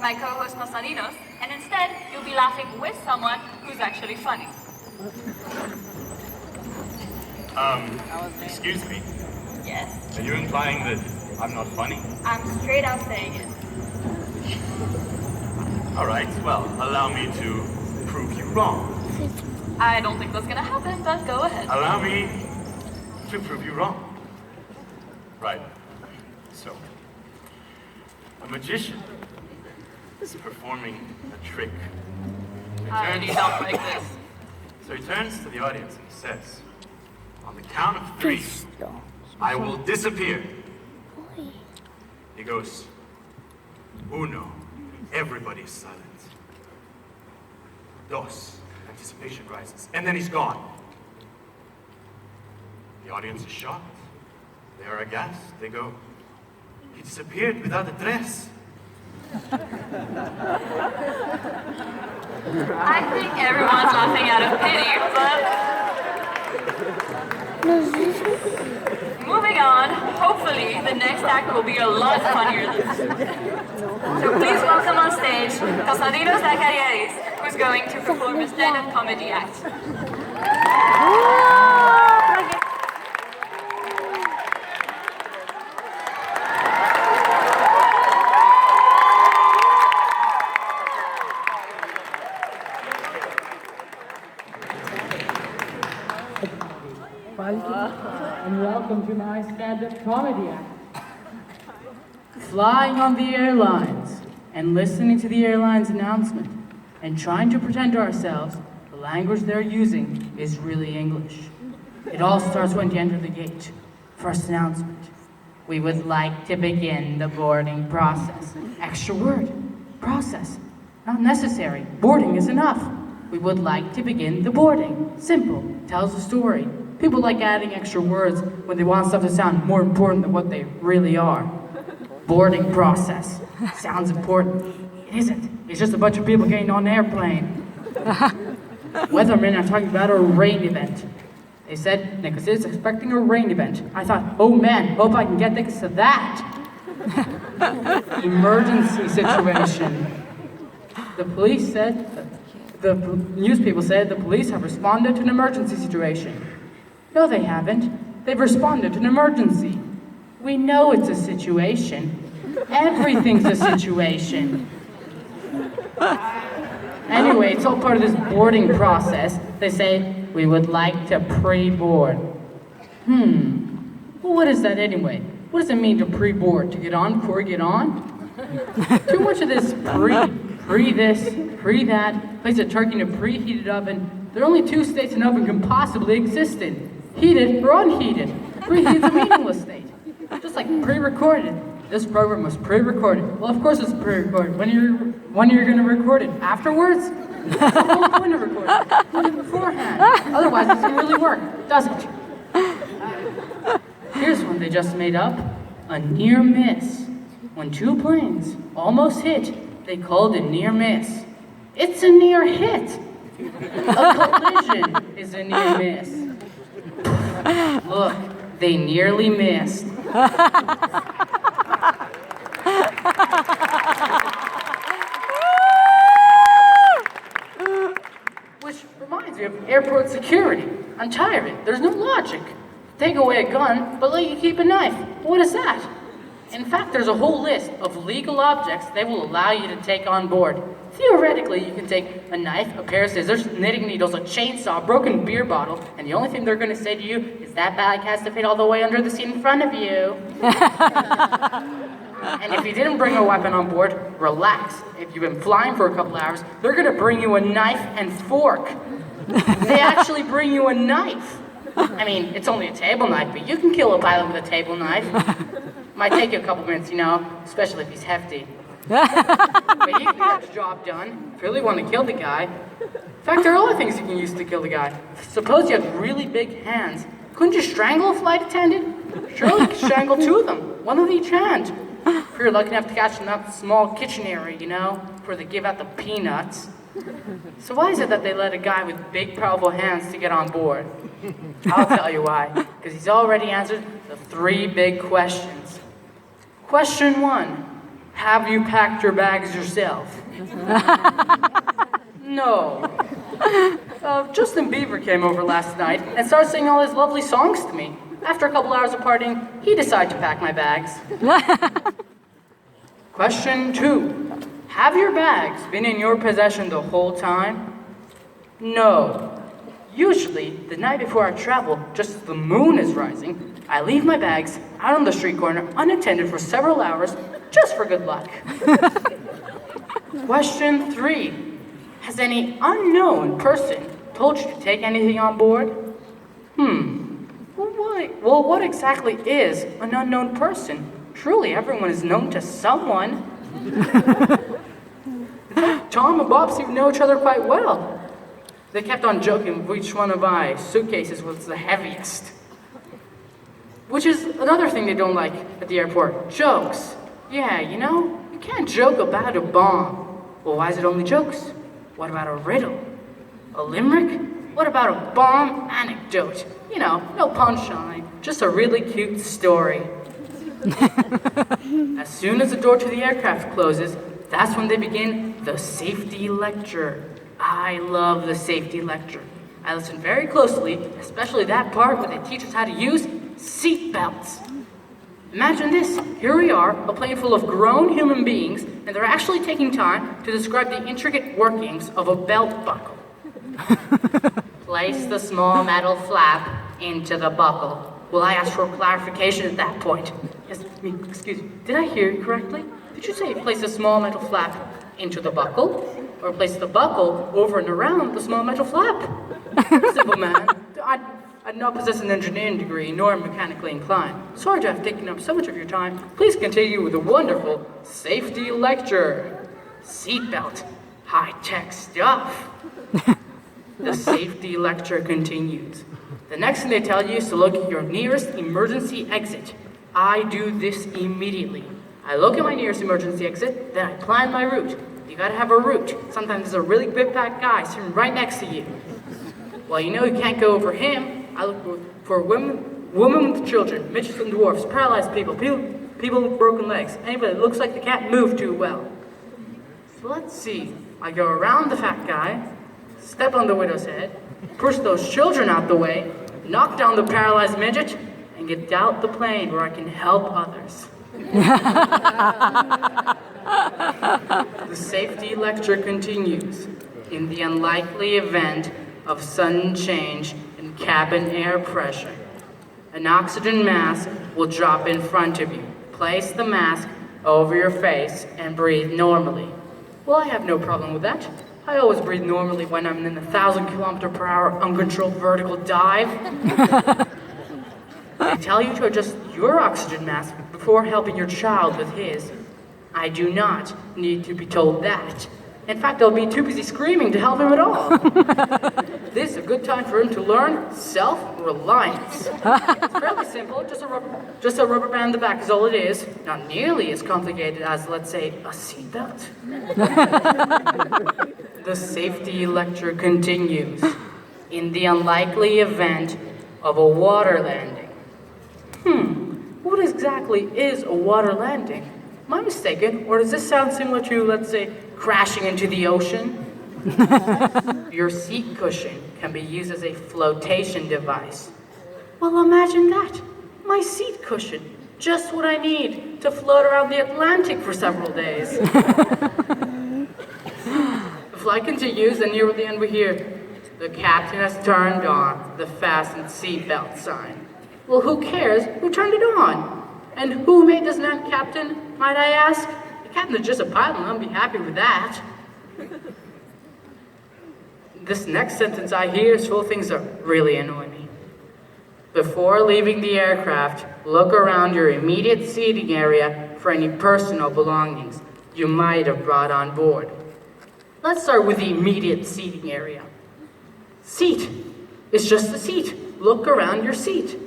my co-host Masaninos, and instead you'll be laughing with someone who's actually funny. Excuse me. Yes? Are you implying that I'm not funny? I'm straight out saying it. All right, well, allow me to prove you wrong. I don't think that's gonna happen, but go ahead. Allow me to prove you wrong. Right. So, a magician is performing a trick. I need help like this. So he turns to the audience and he says, on the count of 3, I will disappear. He goes, uno, everybody's silent. Dos, anticipation rises, and then he's gone. The audience is shocked. They are aghast. They go, he disappeared without a dress. I think everyone's laughing out of pity, but moving on, hopefully the next act will be a lot funnier than this. So please welcome on stage Constantinos Zachariadis, who's going to perform a stand-up comedy act. And welcome to my stand-up comedy act. Flying on the airlines and listening to the airline's announcement and trying to pretend to ourselves the language they're using is really English. It all starts when you enter the gate. First announcement. We would like to begin the boarding process. Extra word. Process. Not necessary. Boarding is enough. We would like to begin the boarding. Simple. Tells a story. People like adding extra words when they want stuff to sound more important than what they really are. Boarding process. Sounds important. It isn't. It's just a bunch of people getting on an airplane. Weathermen are talking about a rain event. They said Nicholas is expecting a rain event. I thought, oh man, hope I can get tickets to that. Emergency situation. The police said, the news people said the police have responded to an emergency situation. No, they haven't. They've responded to an emergency. We know it's a situation. Everything's a situation. Anyway, it's all part of this boarding process. They say, we would like to pre-board. Well, what is that anyway? What does it mean to pre-board? To get on before you get on? Too much of this pre-this, pre-that. Place a turkey in a preheated oven. There are only 2 states an oven can possibly exist in. Heated or unheated. Preheated's a meaningless state. Just like pre-recorded. This program was pre-recorded. Well, of course it's pre-recorded. When are you going to record it? Afterwards? What's the whole point of recording? Do it beforehand. Otherwise, it doesn't really work, does it? Here's one they just made up. A near miss. When 2 planes almost hit, they called it near miss. It's a near hit. A collision is a near miss. Look, they nearly missed. Which reminds me of airport security. I'm tired of it. There's no logic. Take away a gun, but let you keep a knife. What is that? In fact, there's a whole list of legal objects they will allow you to take on board. Theoretically, you can take a knife, a pair of scissors, knitting needles, a chainsaw, a broken beer bottle, and the only thing they're going to say to you is that bag has to fit all the way under the seat in front of you. And if you didn't bring a weapon on board, relax. If you've been flying for a couple hours, they're going to bring you a knife and fork. They actually bring you a knife. I mean, it's only a table knife, but you can kill a pilot with a table knife. Might take you a couple minutes, especially if he's hefty. But you can get the job done if you really want to kill the guy. In fact, there are other things you can use to kill the guy. Suppose you have really big hands. Couldn't you strangle a flight attendant? Surely you could strangle 2 of them, one with each hand. If you're lucky enough to catch them in that small kitchen area, where they give out the peanuts. So why is it that they let a guy with big, powerful hands to get on board? I'll tell you why. Because he's already answered the 3 big questions. Question 1. Have you packed your bags yourself? No. Justin Bieber came over last night and started singing all his lovely songs to me. After a couple hours of partying, he decided to pack my bags. Question 2. Have your bags been in your possession the whole time? No. Usually, the night before I travel, just as the moon is rising, I leave my bags out on the street corner unattended for several hours just for good luck. Question 3. Has any unknown person told you to take anything on board? Well, what exactly is an unknown person? Truly, everyone is known to someone. Tom and Bob seem to know each other quite well. They kept on joking which one of my suitcases was the heaviest. Which is another thing they don't like at the airport, jokes. Yeah, you can't joke about a bomb. Well, why is it only jokes? What about a riddle? A limerick? What about a bomb anecdote? No punchline, just a really cute story. As soon as the door to the aircraft closes, that's when they begin the safety lecture. I love the safety lecture. I listen very closely, especially that part where they teach us how to use seat belts. Imagine this. Here we are, a plane full of grown human beings, and they're actually taking time to describe the intricate workings of a belt buckle. Place the small metal flap into the buckle. Will I ask for clarification at that point? Yes, excuse me, did I hear you correctly? Did you say place a small metal flap into the buckle? Or place the buckle over and around the small metal flap? Simple man. I do not possess an engineering degree, nor am mechanically inclined. Sorry to have taken up so much of your time. Please continue with the wonderful safety lecture. Seatbelt. High-tech stuff. The safety lecture continues. The next thing they tell you is to look at your nearest emergency exit. I do this immediately. I look at my nearest emergency exit, then I plan my route. You gotta have a route. Sometimes there's a really big fat guy sitting right next to you. Well, you can't go over him. I look for women with children, midgets and dwarfs, paralyzed people with broken legs, anybody that looks like they can't move too well. So let's see. I go around the fat guy, step on the widow's head, push those children out the way, knock down the paralyzed midget, and get out the plane where I can help others. The safety lecture continues. In the unlikely event of sudden change in cabin air pressure, an oxygen mask will drop in front of you. Place the mask over your face and breathe normally. Well, I have no problem with that. I always breathe normally when I'm in a 1,000-km/h uncontrolled vertical dive. They tell you to adjust your oxygen mask before helping your child with his. I do not need to be told that. In fact, I'll be too busy screaming to help him at all. This is a good time for him to learn self-reliance. It's fairly simple, just a rubber band in the back is all it is. Not nearly as complicated as, let's say, a seatbelt. The safety lecture continues. In the unlikely event of a water landing. What exactly is a water landing? Am I mistaken, or does this sound similar to, let's say, crashing into the ocean? Your seat cushion can be used as a flotation device. Well, imagine that. My seat cushion. Just what I need to float around the Atlantic for several days. The flight continues, and near the end we hear, the captain has turned on the fasten seatbelt sign. Well, who cares who turned it on? And who made this man captain, might I ask? The captain is just a pilot, and I'll be happy with that. This next sentence I hear is full of things that really annoy me. Before leaving the aircraft, look around your immediate seating area for any personal belongings you might have brought on board. Let's start with the immediate seating area. Seat. It's just a seat. Look around your seat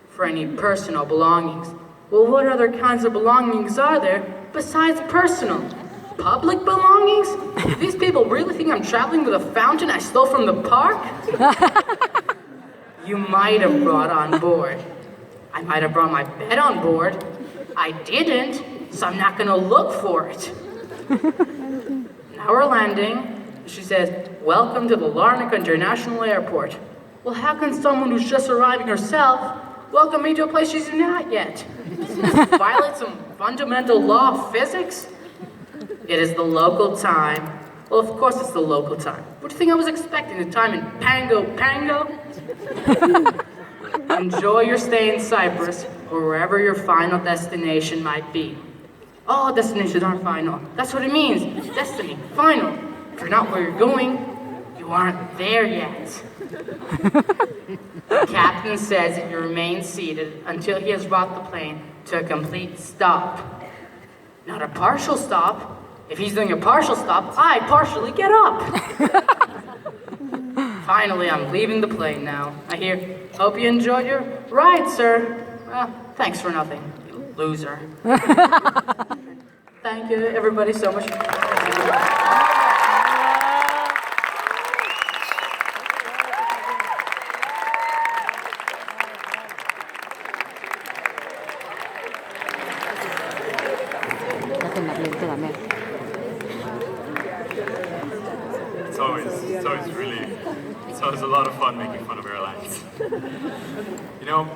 for any personal belongings. Well, what other kinds of belongings are there besides personal? Public belongings? These people really think I'm traveling with a fountain I stole from the park? You might have brought on board. I might have brought my bed on board. I didn't, so I'm not gonna look for it. Now we're landing. She says, welcome to the Larnaca International Airport. Well, how can someone who's just arriving herself welcome me to a place she's not yet? Violate some fundamental law of physics? It is the local time. Well, of course it's the local time. What do you think I was expecting? The time in Pango? Enjoy your stay in Cyprus, or wherever your final destination might be. Oh, destinations aren't final. That's what it means. Destiny, final. If you're not where you're going, you aren't there yet. The captain says that you remain seated until he has brought the plane to a complete stop. Not a partial stop. If he's doing a partial stop, I partially get up. Finally, I'm leaving the plane now. I hear, hope you enjoyed your ride, sir. Well, thanks for nothing, you loser. Thank you, everybody, so much. It's always a lot of fun making fun of airlines. You know,